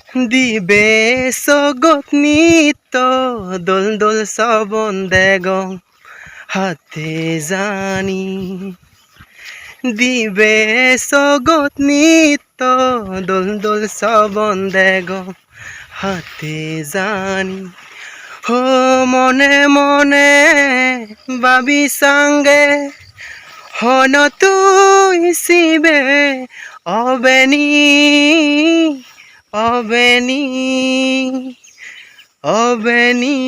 দিবে সগত নিত দোল দোল সবন দেগং হাতে জানি দিবে সগত নিত দোল দোল সবন দেগং হাতে জানি হো মনে মনে বাবি সঙ্গে হন তুই শিবে অবেনি অবেনি অবেনি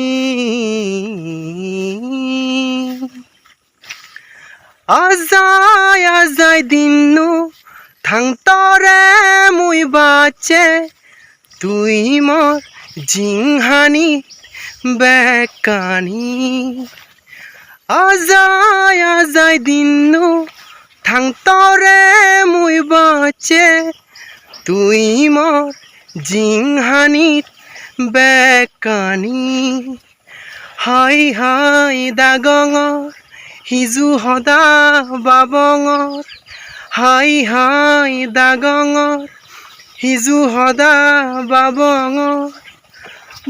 আজাই আজাই দিনু থাংতরে মুই বাচে তুই মোর জিংহানি বেকানি আজাই আজাই দিনু থাংতরে মুই বাচে তুই মোর জিংহানিত বেকানি হাই হাই দাগঙর হিজু সদা বাবঙর হাই হাই দাগঙর হিজু সদা বাবঙর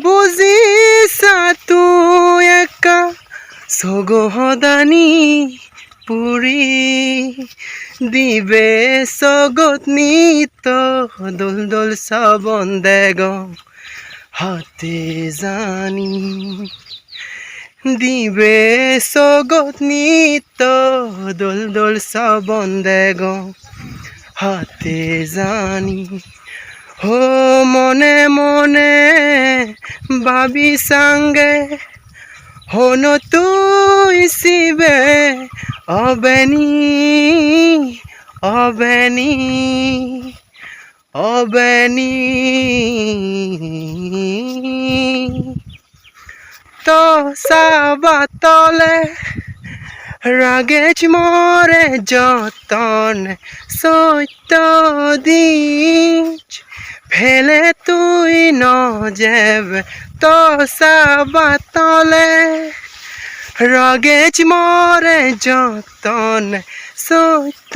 বুজিছা তুই একা সগহদানি পুরি দিবে সগত নিত দোল দোল সবন দেগং হাতে জানি দিবে সগত নিত দোল দোল সবন দেগং হাতে জানি হো মনে মনে বাবি সঙ্গে হন তুই শিবে অবেনি অবেনি অবেনি তো সাবাতলে রাগেজ মরে যতন সত্য দিছ ফেলে তুই ন যাবে তো সাবাতলে রাগেজ মরে যতন সত্য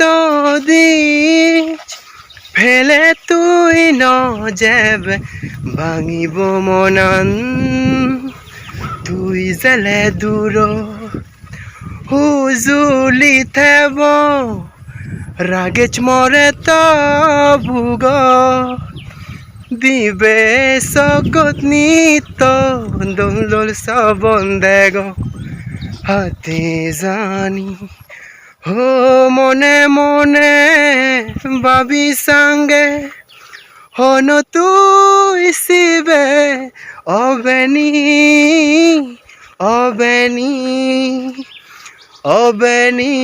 দিছ ফেলে তুই ন যাবে ভাঙিব মনন তুই জেলে দূর হুজুলি থেব রাগেজ মরে তো ভুগ দিবে সগত নিত দোল দোল সবন দেগং হাতে জানি হো মনে মনে বাবি সঙ্গে হন তুই শিবে অবেনি অবেনি অবেনি